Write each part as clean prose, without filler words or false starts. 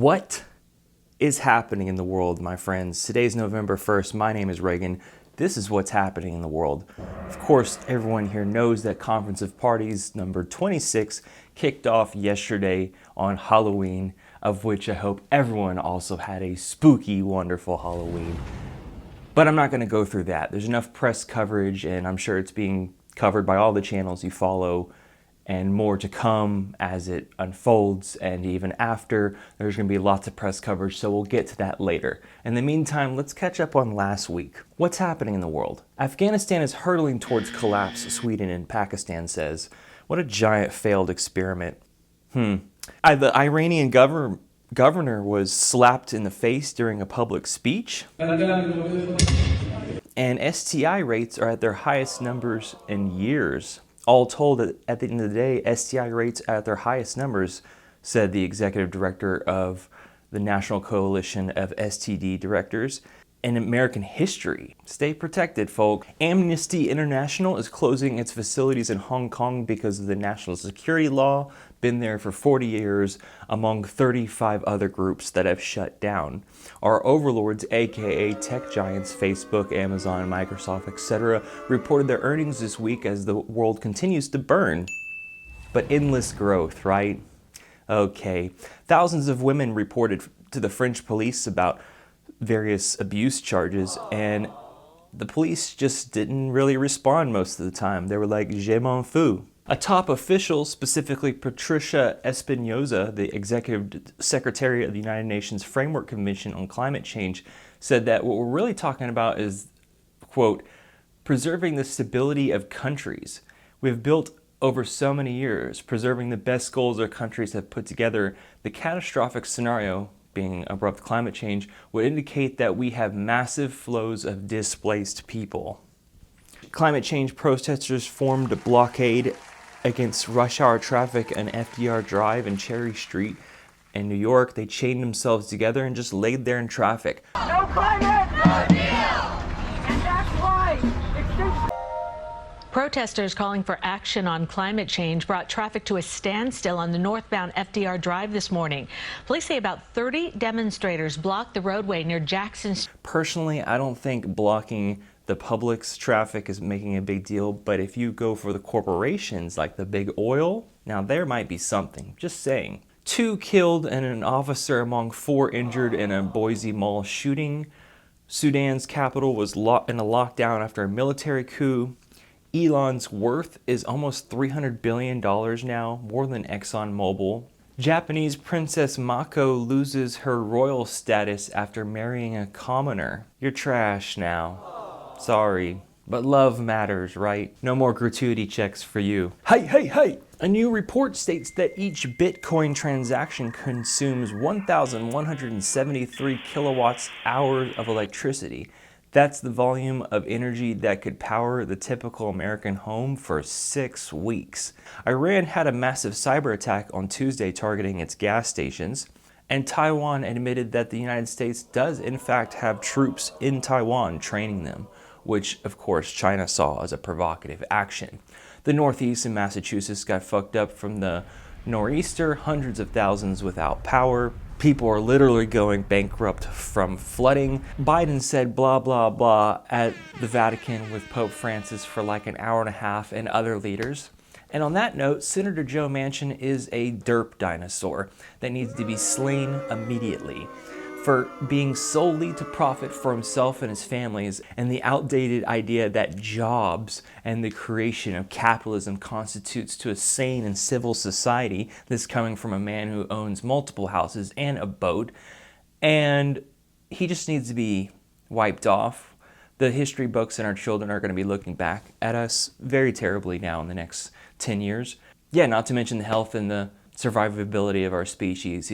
What is happening in the world, my friends? Today's November 1st. My name is Reagan. This is what's happening in the world. Of course, everyone here knows that Conference of Parties number 26 kicked off yesterday on Halloween, of which I hope everyone also had a spooky, wonderful Halloween. But I'm not going to go through that. There's enough press coverage, and I'm sure it's being covered by all the channels you follow, and more to come as it unfolds, and even after, there's going to be lots of press coverage, so we'll get to that later. In the meantime, let's catch up on last week. What's happening in the world? Afghanistan is hurtling towards collapse, Sweden and Pakistan says. What a giant failed experiment. The Iranian governor was slapped in the face during a public speech. And STI rates are at their highest numbers in years. All told, at the end of the day, STI rates are at their highest numbers, said the executive director of the National Coalition of STD Directors, in American history. Stay protected, folk. Amnesty International is closing its facilities in Hong Kong because of the national security law. Been there for 40 years, among 35 other groups that have shut down. Our overlords, aka tech giants Facebook, Amazon, Microsoft, etc., reported their earnings this week as the world continues to burn. But endless growth, right? Okay. Thousands of women reported to the French police about various abuse charges, and the police just didn't really respond most of the time. They were like, je m'en fous. A top official, specifically Patricia Espinosa, the executive secretary of the United Nations Framework Convention on Climate Change, said that what we're really talking about is, quote, preserving the stability of countries. We've built over so many years, preserving the best goals our countries have put together. The catastrophic scenario, being abrupt climate change, would indicate that we have massive flows of displaced people. Climate change protesters formed a blockade against rush hour traffic on FDR Drive and Cherry Street in New York. They chained themselves together and just laid there in traffic. No climate! No deal! And that's why Protesters calling for action on climate change brought traffic to a standstill on the northbound FDR Drive this morning. Police say about 30 demonstrators blocked the roadway near Jackson. Personally, I don't think blocking the public's traffic is making a big deal, but if you go for the corporations like the big oil, now there might be something. Just saying. 2 killed and an officer among 4 injured in a Boise mall shooting. Sudan's capital was in a lockdown after a military coup. Elon's worth is almost $300 billion now, more than ExxonMobil. Japanese Princess Mako loses her royal status after marrying a commoner. You're trash now. Sorry. But love matters, right? No more gratuity checks for you. Hey! A new report states that each Bitcoin transaction consumes 1,173 kilowatts hours of electricity. That's the volume of energy that could power the typical American home for 6 weeks. Iran had a massive cyber attack on Tuesday targeting its gas stations, and Taiwan admitted that the United States does in fact have troops in Taiwan training them, which of course China saw as a provocative action. The Northeast and Massachusetts got fucked up from the nor'easter, hundreds of thousands without power. People are literally going bankrupt from flooding. Biden said blah, blah, blah at the Vatican with Pope Francis for like an hour and a half and other leaders. And on that note, Senator Joe Manchin is a derp dinosaur that needs to be slain immediately for being solely to profit for himself and his families, and the outdated idea that jobs and the creation of capitalism constitutes to a sane and civil society. This coming from a man who owns multiple houses and a boat, and he just needs to be wiped off. The history books and our children are going to be looking back at us very terribly now in the next 10 years. Yeah, not to mention the health and the survivability of our species.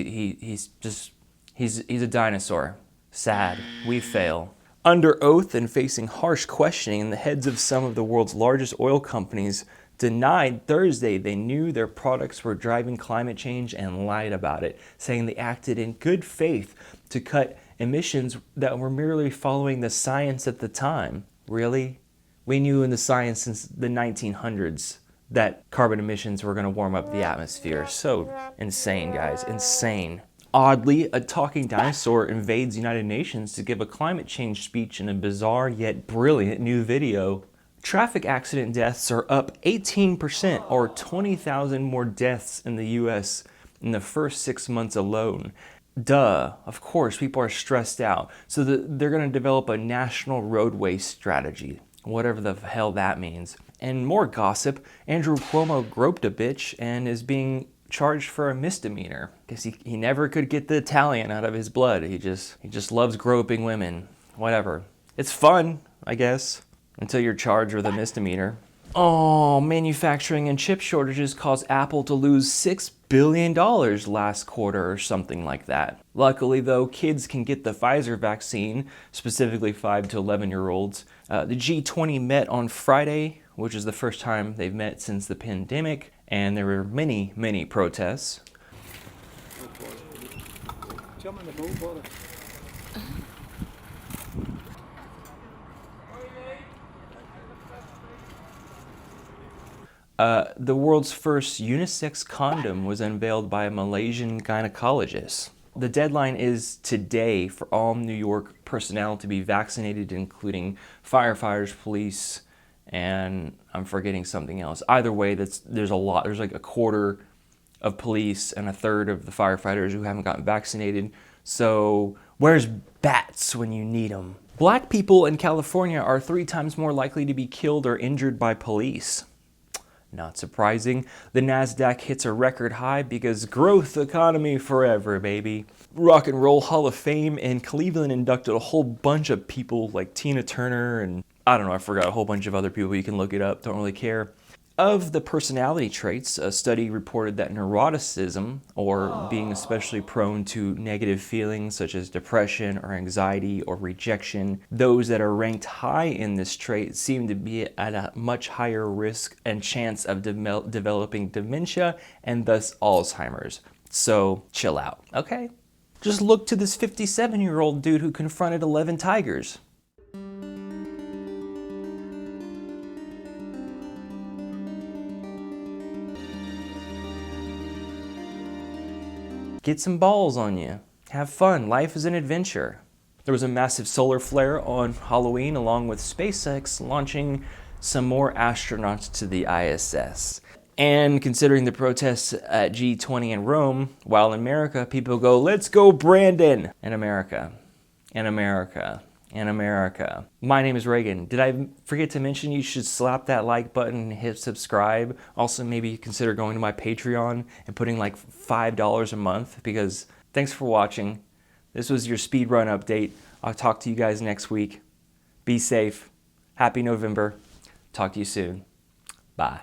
He's a dinosaur. Sad. We fail. Under oath and facing harsh questioning, the heads of some of the world's largest oil companies denied Thursday they knew their products were driving climate change and lied about it, saying they acted in good faith to cut emissions that were merely following the science at the time. Really? We knew in the science since the 1900s that carbon emissions were going to warm up the atmosphere. So insane, guys. Insane. Oddly, a talking dinosaur invades United Nations to give a climate change speech in a bizarre yet brilliant new video. Traffic accident deaths are up 18%, or 20,000 more deaths in the US in the first 6 months alone. Duh, of course, people are stressed out, so they're going to develop a national roadway strategy, whatever the hell that means. And more gossip, Andrew Cuomo groped a bitch and is being charged for a misdemeanor because he never could get the Italian out of his blood. He just loves groping women. Whatever. It's fun, I guess, until you're charged with a misdemeanor. Oh, manufacturing and chip shortages caused Apple to lose $6 billion last quarter or something like that. Luckily, though, kids can get the Pfizer vaccine, specifically 5 to 11-year-olds. The G20 met on Friday, which is the first time they've met since the pandemic, and there were many, many protests. The world's first unisex condom was unveiled by a Malaysian gynecologist. The deadline is today for all New York personnel to be vaccinated, including firefighters, police, and I'm forgetting something else. Either way, there's a lot. There's like a quarter of police and a third of the firefighters who haven't gotten vaccinated. So where's bats when you need them? Black people in California are 3 times more likely to be killed or injured by police. Not surprising, the NASDAQ hits a record high because growth economy forever, baby. Rock and Roll Hall of Fame in Cleveland inducted a whole bunch of people like Tina Turner and I don't know, I forgot a whole bunch of other people. You can look it up, don't really care. Of the personality traits, a study reported that neuroticism, or being especially prone to negative feelings such as depression or anxiety or rejection, those that are ranked high in this trait seem to be at a much higher risk and chance of developing dementia and thus Alzheimer's. So chill out, okay? Just look to this 57-year-old dude who confronted 11 tigers. Get some balls on you. Have fun. Life is an adventure. There was a massive solar flare on Halloween, along with SpaceX launching some more astronauts to the ISS. And considering the protests at G20 in Rome, while in America, people go, let's go Brandon! In America. In America. In America. My name is Reagan. Did I forget to mention you should slap that like button and hit subscribe? Also, maybe consider going to my Patreon and putting like $5 a month, because thanks for watching. This was your speed run update. I'll talk to you guys next week. Be safe. Happy November. Talk to you soon. Bye.